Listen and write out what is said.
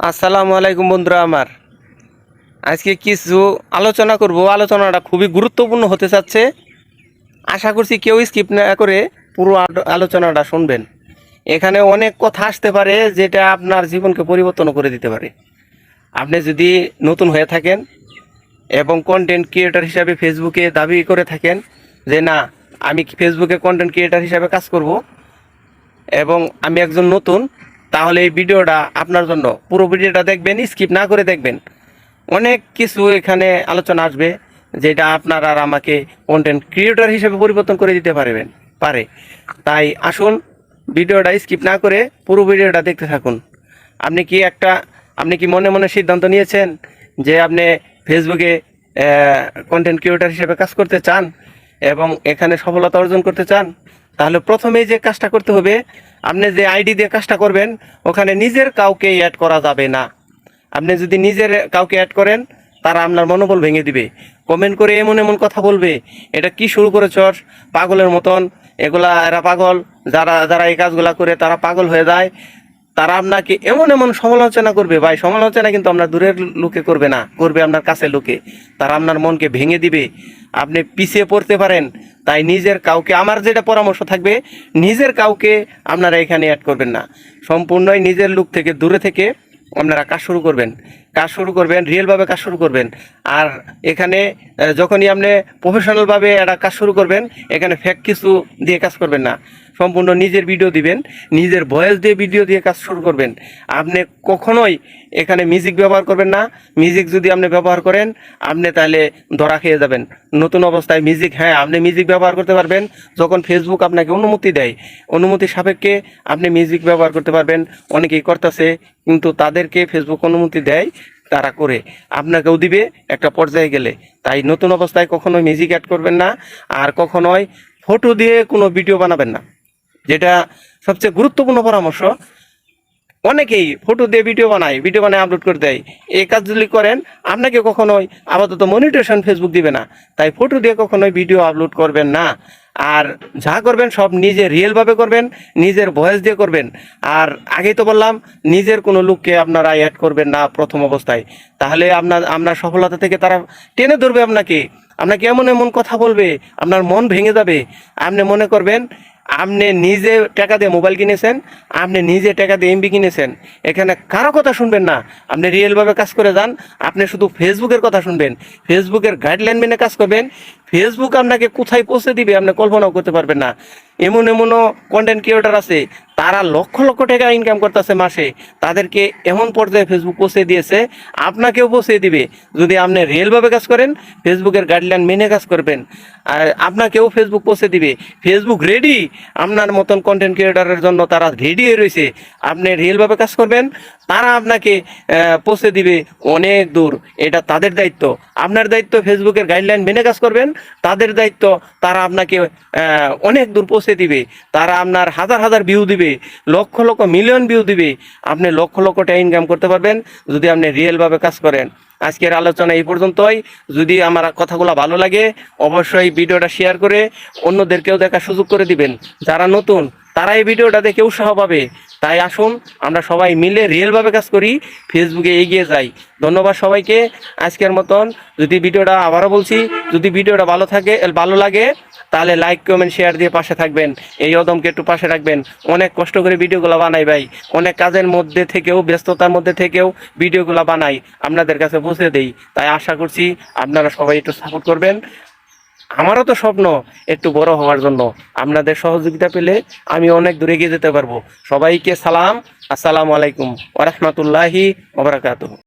আসসালামু আলাইকুম বন্ধুরা আমার। আজকে কিছু আলোচনা করব। আলোচনাটা খুবই গুরুত্বপূর্ণ হতে যাচ্ছে। আশা করছি কেউ স্কিপ না করে পুরো আলোচনাটা শুনবেন। এখানে অনেক কথা আসতে পারে যেটা আপনার জীবনকে পরিবর্তন করে দিতে পারে। আপনি যদি নতুন হয়ে থাকেন এবং কন্টেন্ট ক্রিয়েটর হিসাবে ফেসবুকে দাবি করে থাকেন যে না, আমি ফেসবুকে কন্টেন্ট ক্রিয়েটর হিসাবে কাজ করব এবং আমি একজন নতুন, তাহলে এই ভিডিওটা আপনার জন্য। পুরো ভিডিওটা দেখবেন, স্কিপ না করে দেখবেন। অনেক কিছু এখানে আলোচনা আসবে যেটা আপনার আর আমাকে কন্টেন্ট ক্রিয়েটর হিসেবে পরিবর্তন করে দিতে পারে। তাই আসুন, ভিডিওটা স্কিপ না করে পুরো ভিডিওটা দেখতে থাকুন। আপনি কি মনে মনে সিদ্ধান্ত নিয়েছেন যে আপনি ফেসবুকে কন্টেন্ট ক্রিয়েটর হিসেবে কাজ করতে চান এবং এখানে সফলতা অর্জন করতে চান? তাহলে প্রথমেই যে কাজটা করতে হবে, আপনি যে আইডি দিয়ে কাজটা করবেন ওখানে নিজের কাউকে অ্যাড করা যাবে না। আপনি যদি নিজের কাউকে অ্যাড করেন, তারা আপনার মনোবল ভেঙে দিবে। কমেন্ট করে এমন এমন কথা বলবে, এটা কি শুরু করেছস, পাগলের মতন, এরা পাগল। যারা যারা এই কাজগুলা করে তারা পাগল হয়ে যায়। তারা আপনাকে এমন এমন সমালোচনা করবে। ভাই, সমালোচনা কিন্তু আপনার দূরের লোকে করবে না, করবে আপনার কাছের লোকে। তারা আপনার মনকে ভেঙে দিবে, আপনি পিছিয়ে পড়তে পারেন। তাই নিজের কাউকে, আমার যেটা পরামর্শ থাকবে, নিজের কাউকে আপনারা এখানে অ্যাড করবেন না। সম্পূর্ণই নিজের লোক থেকে দূরে থেকে আপনারা কাজ শুরু করবেন, রিয়েলভাবে কাজ শুরু করবেন। আর এখানে যখনই আপনি প্রফেশনালভাবে একটা কাজ শুরু করবেন, এখানে ফেক কিছু দিয়ে কাজ করবেন না। সম্পূর্ণ নিজের ভিডিও দিবেন, নিজের ভয়েস দিয়ে ভিডিও দিয়ে কাজ শুরু করবেন। আপনি কখনোই এখানে মিউজিক ব্যবহার করবেন না। মিউজিক যদি আপনি ব্যবহার করেন, আপনি তাহলে ধরা খেয়ে যাবেন। নতুন অবস্থায় মিউজিক, হ্যাঁ, আপনি মিউজিক ব্যবহার করতে পারবেন যখন ফেসবুক আপনাকে অনুমতি দেয়। অনুমতি সাপেক্ষে আপনি মিউজিক ব্যবহার করতে পারবেন। অনেকেই করতেছে, কিন্তু তাদেরকে ফেসবুক অনুমতি দেয়, তারা করে, আপনাকেও দিবে একটা পর্যায়ে গেলে। তাই নতুন অবস্থায় কখনোই মিউজিক অ্যাড করবেন না। আর কখনোই ফটো দিয়ে কোনো ভিডিও বানাবেন না, যেটা সবচেয়ে গুরুত্বপূর্ণ পরামর্শ। অনেকেই ফটো দিয়ে ভিডিও বানায় আপলোড করে দেয়। এই কাজ যদি করেন, আপনাকে কখনোই আপাতত মনিটেশন ফেসবুক দিবে না। তাই ফটো দিয়ে কখনোই ভিডিও আপলোড করবেন না। আর যা করবেন সব নিজে রিয়েলভাবে করবেন, নিজের ভয়েস দিয়ে করবেন। আর আগেই তো বললাম, নিজের কোনো লোককে আপনারা অ্যাড করবেন না প্রথম অবস্থায়। তাহলে আপনার সফলতা থেকে তারা টেনে ধরবে আপনাকে এমন এমন কথা বলবে, আপনার মন ভেঙে যাবে। আপনি মনে করবেন আপনি নিজে টাকা দিয়ে মোবাইল কিনেছেন, আপনি নিজে টাকা দিয়ে এমবি কিনেছেন। এখানে কারো কথা শুনবেন না। আপনি রিয়েলভাবে কাজ করে যান। আপনি শুধু ফেসবুকের কথা শুনবেন, ফেসবুকের গাইডলাইন মেনে কাজ করবেন। ফেসবুক আপনাকে কোথায় পৌঁছে দিবে আপনি কল্পনাও করতে পারবেন না। এমনও কন্টেন্ট ক্রিয়েটর আছে, তারা লক্ষ লক্ষ টাকা ইনকাম করতেছে মাসে। তাদেরকে এমন পর্যায়ে ফেসবুক পৌঁছে দিয়েছে, আপনাকেও পৌঁছে দিবে যদি আপনি রিয়েলভাবে কাজ করেন, ফেসবুকের গাইডলাইন মেনে কাজ করবেন। আর আপনাকেও ফেসবুক পৌঁছে দিবে। ফেসবুক রেডি আপনার মতন কন্টেন্ট ক্রিয়েটরের জন্য, তারা রেডি হয়ে রয়েছে। আপনি রিয়েলভাবে কাজ করবেন, তারা আপনাকে পৌঁছে দিবে অনেক দূর। এটা তাদের দায়িত্ব। আপনার দায়িত্ব ফেসবুকের গাইডলাইন মেনে কাজ করবেন। তাদের দায়িত্ব তারা আপনাকে অনেক দূর পৌঁছে দিবে। তারা আপনার হাজার হাজার ভিউ দিবে, লক্ষ লক্ষ মিলিয়ন ভিউ দিবে। আপনি লক্ষ লক্ষ টাকা ইনকাম করতে পারবেন যদি আপনি রিয়েলভাবে কাজ করেন। আজকের আলোচনা এই পর্যন্তই। যদি আমার কথাগুলো ভালো লাগে, অবশ্যই ভিডিওটা শেয়ার করে অন্যদেরকেও দেখার সুযোগ করে দিবেন। যারা নতুন, তারা এই ভিডিওটা দেখে উৎসাহ পাবে। তাই আসুন, আমরা সবাই মিলে রিয়েলভাবে কাজ করি, ফেসবুকে এগিয়ে যাই। ধন্যবাদ সবাইকে। আজকের মতন, যদি ভিডিওটা, আবারও বলছি, যদি ভিডিওটা ভালো লাগে, তাহলে লাইক কমেন্ট শেয়ার দিয়ে পাশে থাকবেন। এই অদমকে একটু পাশে রাখবেন। অনেক কষ্ট করে ভিডিওগুলো বানাই ভাই, অনেক কাজের মধ্যে থেকেও, ব্যস্ততার মধ্যে থেকেও ভিডিওগুলো বানাই, আপনাদের কাছে পৌঁছে দেই। তাই আশা করছি আপনারা সবাই একটু সাপোর্ট করবেন। আমারও তো স্বপ্ন একটু বড় হওয়ার জন্য। আপনাদের সহযোগিতা পেলে আমি অনেক দূরে এগিয়ে যেতে পারবো। সবাইকে সালাম, আসসালামু আলাইকুম ওয়া রাহমাতুল্লাহি ওয়া বারাকাতুহু।